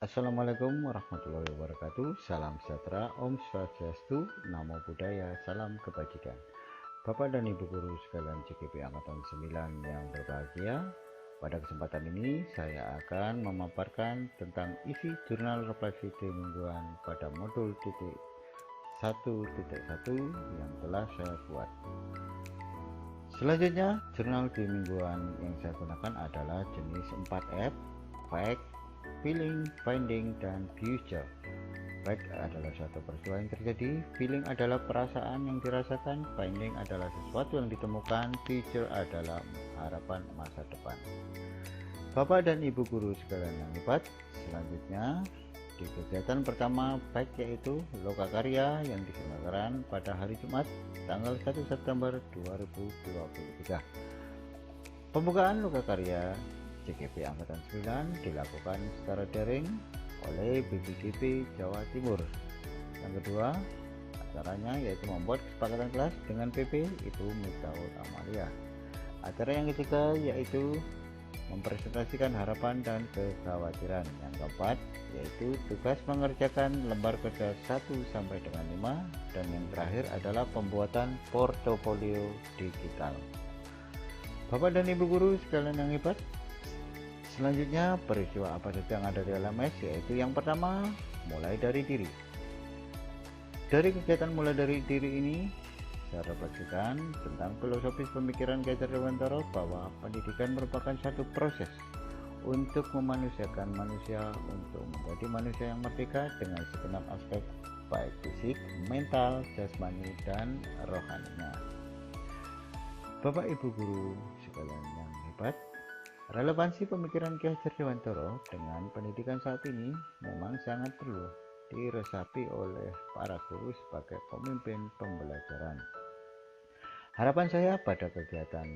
Assalamualaikum warahmatullahi wabarakatuh. Salam sejahtera, Om Swastiastu, Namo Buddhaya, salam kebajikan. Bapak dan Ibu guru sekalian CGP Angkatan 9 yang berbahagia, pada kesempatan ini saya akan memaparkan tentang isi jurnal refleksi mingguan pada modul titik 1.1 yang telah saya buat. Selanjutnya, jurnal di mingguan yang saya gunakan adalah jenis 4F, fact, feeling, finding, dan future. Fact adalah suatu peristiwa yang terjadi, feeling adalah perasaan yang dirasakan, finding adalah sesuatu yang ditemukan, future adalah harapan masa depan. Bapak dan Ibu guru sekalian yang hebat, selanjutnya di kegiatan pertama fact yaitu lokakarya yang diselenggarakan pada hari Jumat tanggal 1 September 2023. Pembukaan lokakarya CGP Angkatan 9 dilakukan secara daring oleh BPDP Jawa Timur. Yang kedua, acaranya yaitu membuat kesepakatan kelas dengan PP itu Miftahul Amalia. Acara yang ketiga yaitu mempresentasikan harapan dan kekhawatiran. Yang keempat yaitu tugas mengerjakan lembar kerja 1 sampai dengan 5, dan yang terakhir adalah pembuatan portofolio digital. Bapak dan Ibu guru sekalian yang hebat, selanjutnya peristiwa apa saja yang ada di LMS, yaitu yang pertama mulai dari diri. Dari kegiatan mulai dari diri ini saya refleksikan tentang filosofis pemikiran Ki Hajar Dewantara bahwa pendidikan merupakan satu proses untuk memanusiakan manusia untuk menjadi manusia yang merdeka dengan segenap aspek baik fisik, mental, jasmani, dan rohaninya. Bapak Ibu guru sekalian yang hebat, relevansi pemikiran Ki Hajar Dewantara dengan pendidikan saat ini memang sangat perlu diresapi oleh para guru sebagai pemimpin pembelajaran. Harapan saya pada kegiatan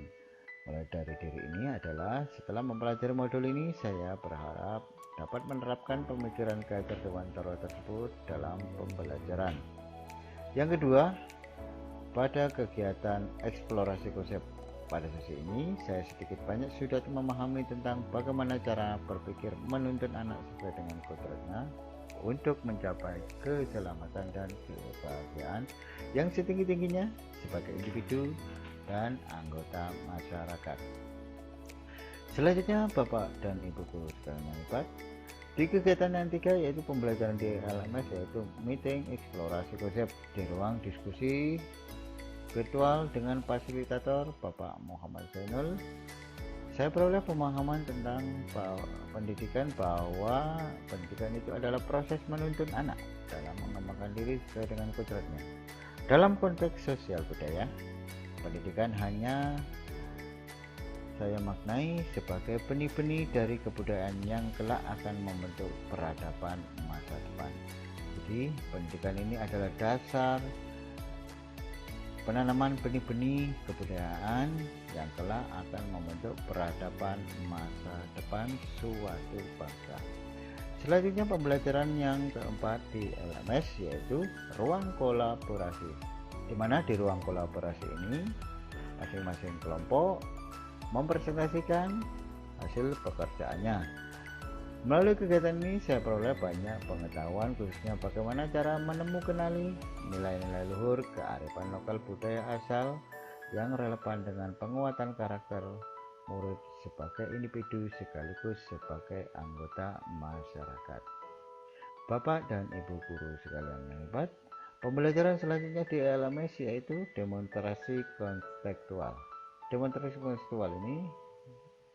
mulai dari diri ini adalah setelah mempelajari modul ini, saya berharap dapat menerapkan pemikiran Ki Hajar Dewantara tersebut dalam pembelajaran. Yang kedua, pada kegiatan eksplorasi konsep pada sesi ini, saya sedikit banyak sudah memahami tentang bagaimana cara berpikir menuntun anak sesuai dengan kodratnya untuk mencapai keselamatan dan kebahagiaan yang setinggi-tingginya sebagai individu dan anggota masyarakat. Selanjutnya, Bapak dan Ibu guru sekalian yang hebat, di kegiatan yang ketiga yaitu pembelajaran di LMS, yaitu meeting eksplorasi konsep di ruang diskusi virtual dengan fasilitator Bapak Muhammad Zainul, saya peroleh pemahaman tentang pendidikan bahwa pendidikan itu adalah proses menuntun anak dalam mengembangkan diri sesuai dengan kodratnya. Dalam konteks sosial budaya, pendidikan hanya saya maknai sebagai benih-benih dari kebudayaan yang kelak akan membentuk peradaban masa depan. Jadi pendidikan ini adalah dasar penanaman benih-benih kebudayaan yang kelak akan membentuk peradaban masa depan suatu bangsa. Selanjutnya, pembelajaran yang keempat di LMS yaitu ruang kolaborasi, di mana di ruang kolaborasi ini masing-masing kelompok mempresentasikan hasil pekerjaannya. Melalui kegiatan ini saya peroleh banyak pengetahuan, khususnya bagaimana cara menemukan nilai-nilai luhur kearifan lokal budaya asal yang relevan dengan penguatan karakter murid sebagai individu sekaligus sebagai anggota masyarakat. Bapak dan Ibu guru sekalian yang hebat, pembelajaran selanjutnya di LMS yaitu demonstrasi konseptual. Demonstrasi konseptual ini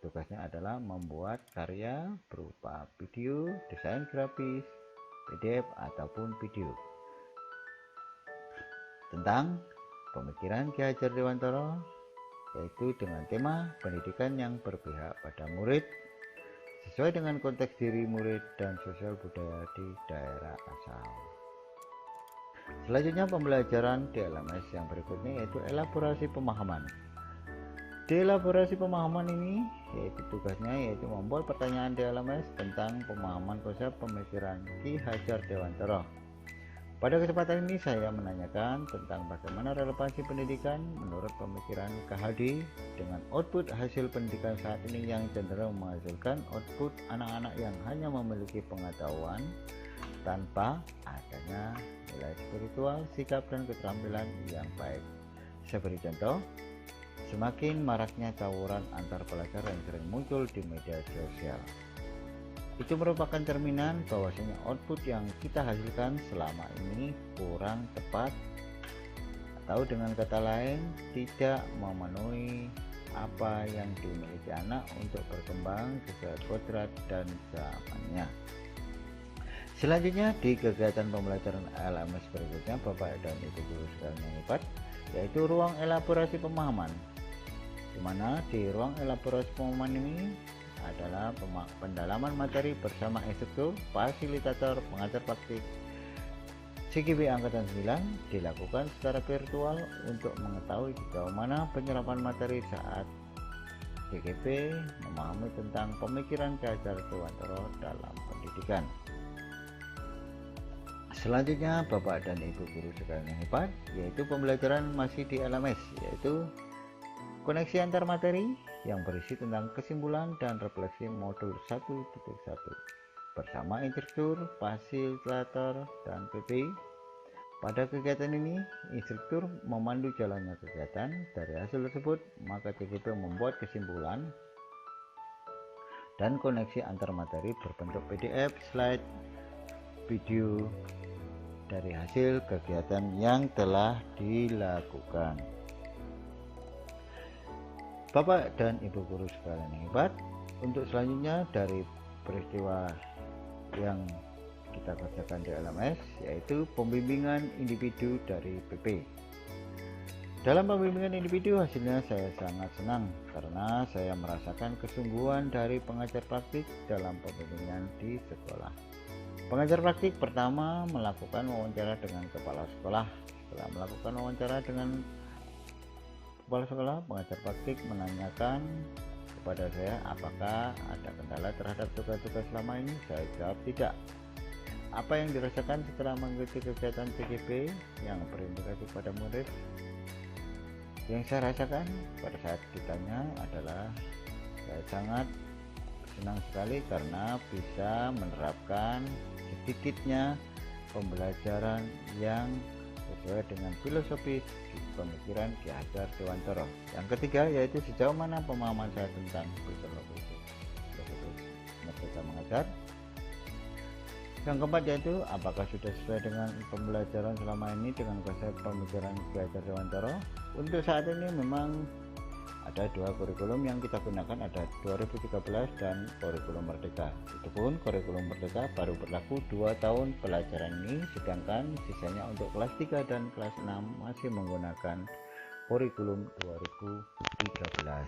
tugasnya adalah membuat karya berupa video, desain grafis, PDF, ataupun video tentang pemikiran Ki Hajar Dewantara, yaitu dengan tema pendidikan yang berpihak pada murid sesuai dengan konteks diri murid dan sosial budaya di daerah asal. Selanjutnya, pembelajaran di LMS yang berikutnya yaitu elaborasi pemahaman. Di elaborasi pemahaman ini yaitu tugasnya yaitu membuat pertanyaan di LMS tentang pemahaman konsep pemikiran Ki Hajar Dewantara. Pada kesempatan ini saya menanyakan tentang bagaimana relevansi pendidikan menurut pemikiran KHD dengan output hasil pendidikan saat ini yang cenderung menghasilkan output anak-anak yang hanya memiliki pengetahuan tanpa adanya nilai spiritual, sikap, dan keterampilan yang baik. Saya beri contoh, semakin maraknya tawuran antar pelajar yang sering muncul di media sosial. Itu merupakan cerminan bahwasanya output yang kita hasilkan selama ini kurang tepat, atau dengan kata lain tidak memenuhi apa yang dimiliki anak untuk berkembang sesuai kodrat dan zamannya. Selanjutnya di kegiatan pembelajaran LMS berikutnya, Bapak dan Ibu guru sekalian yang hebat, yaitu ruang elaborasi pemahaman, di mana di ruang elaborasi pemahaman ini adalah pendalaman materi bersama instruktur, fasilitator, pengajar praktik. CGP Angkatan 9 dilakukan secara virtual untuk mengetahui sejauh mana penyerapan materi saat CGP memahami tentang pemikiran Ki Hajar Dewantara dalam pendidikan. Selanjutnya, Bapak dan Ibu guru sekalian yang hebat, yaitu pembelajaran masih di LMS, yaitu koneksi antar materi yang berisi tentang kesimpulan dan refleksi modul 1.1 bersama instruktur, fasilitator, dan PP. Pada kegiatan ini, instruktur memandu jalannya kegiatan. Dari hasil tersebut, maka CGP membuat kesimpulan dan koneksi antar materi berbentuk PDF, slide, video dari hasil kegiatan yang telah dilakukan. Bapak dan Ibu guru sekalian yang hebat, untuk selanjutnya dari peristiwa yang kita kerjakan di LMS, yaitu pembimbingan individu dari PP. Dalam pembimbingan individu, hasilnya saya sangat senang karena saya merasakan kesungguhan dari pengajar praktik dalam pembimbingan di sekolah. Pengajar praktik pertama melakukan wawancara dengan kepala sekolah. Setelah melakukan wawancara dengan kepala sekolah, pengajar praktik menanyakan kepada saya apakah ada kendala terhadap tugas-tugas selama ini. Saya jawab tidak. Apa yang dirasakan setelah mengikuti kegiatan CGP yang berimplikasi pada murid? Yang saya rasakan pada saat ditanya adalah saya sangat senang sekali karena bisa menerapkan sedikitnya pembelajaran yang sesuai dengan filosofis pemikiran Ki Hajar Dewantara. Yang ketiga yaitu sejauh mana pemahaman saya tentang filosofis Merdeka Mengajar. Yang keempat yaitu apakah sudah sesuai dengan pembelajaran selama ini dengan konsep pemikiran Ki Hajar Dewantara. Untuk saat ini memang ada dua kurikulum yang kita gunakan, ada 2013 dan kurikulum Merdeka. Itu pun kurikulum Merdeka baru berlaku 2 tahun pelajaran ini, sedangkan sisanya untuk kelas 3 dan kelas 6 masih menggunakan kurikulum 2013.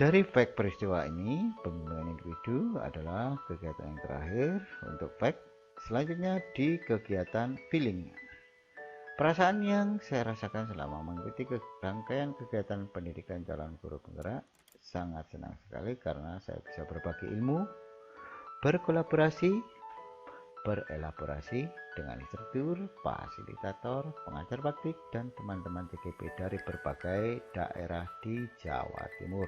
Dari fact peristiwa ini, pembimbingan individu adalah kegiatan yang terakhir untuk fact. Selanjutnya di kegiatan feeling. Perasaan yang saya rasakan selama mengikuti rangkaian kegiatan pendidikan calon guru penggerak sangat senang sekali karena saya bisa berbagi ilmu, berkolaborasi, berelaborasi dengan instruktur, fasilitator, pengajar praktik, dan teman-teman CGP dari berbagai daerah di Jawa Timur.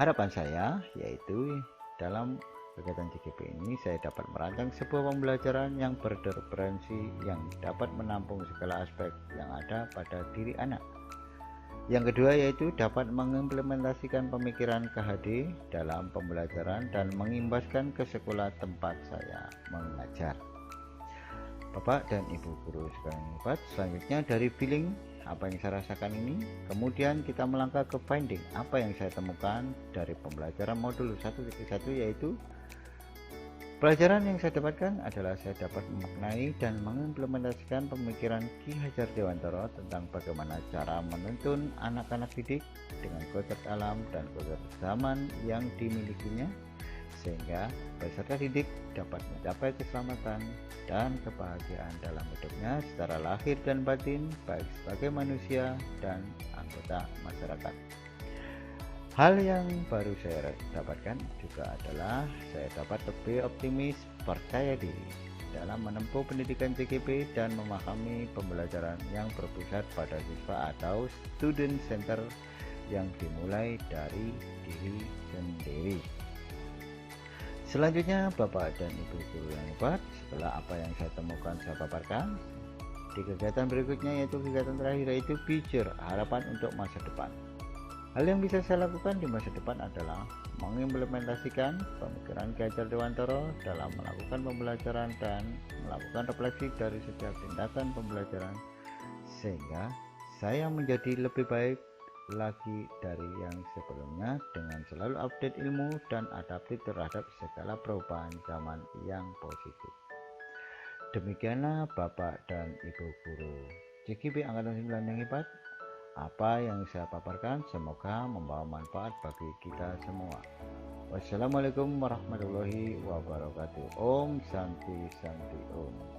Harapan saya yaitu dalam kegiatan CGP ini saya dapat merancang sebuah pembelajaran yang berreferensi yang dapat menampung segala aspek yang ada pada diri anak. Yang kedua yaitu dapat mengimplementasikan pemikiran KHD dalam pembelajaran dan mengimbaskan ke sekolah tempat saya mengajar. Bapak dan Ibu guru sekalian hebat, selanjutnya dari feeling apa yang saya rasakan ini, kemudian kita melangkah ke finding apa yang saya temukan dari pembelajaran modul 1.1 yaitu pelajaran yang saya dapatkan adalah saya dapat memaknai dan mengimplementasikan pemikiran Ki Hajar Dewantara tentang bagaimana cara menuntun anak-anak didik dengan kodrat alam dan kodrat zaman yang dimilikinya, sehingga peserta didik dapat mencapai keselamatan dan kebahagiaan dalam hidupnya secara lahir dan batin, baik sebagai manusia dan anggota masyarakat. Hal yang baru saya dapatkan juga adalah saya dapat lebih optimis, percaya diri dalam menempuh pendidikan CGP dan memahami pembelajaran yang berpusat pada siswa atau student center yang dimulai dari diri sendiri. Selanjutnya, Bapak dan Ibu guru yang hebat, setelah apa yang saya temukan saya paparkan di kegiatan berikutnya, yaitu kegiatan terakhir, yaitu future, harapan untuk masa depan. Hal yang bisa saya lakukan di masa depan adalah mengimplementasikan pemikiran Ki Hajar Dewantara dalam melakukan pembelajaran dan melakukan refleksi dari setiap tindakan pembelajaran sehingga saya menjadi lebih baik lagi dari yang sebelumnya dengan selalu update ilmu dan adaptif terhadap segala perubahan zaman yang positif. Demikianlah Bapak dan Ibu guru CGP Angkatan 9 yang hebat. Apa yang saya paparkan semoga membawa manfaat bagi kita semua. Wassalamualaikum warahmatullahi wabarakatuh. Om Santi Santi Om.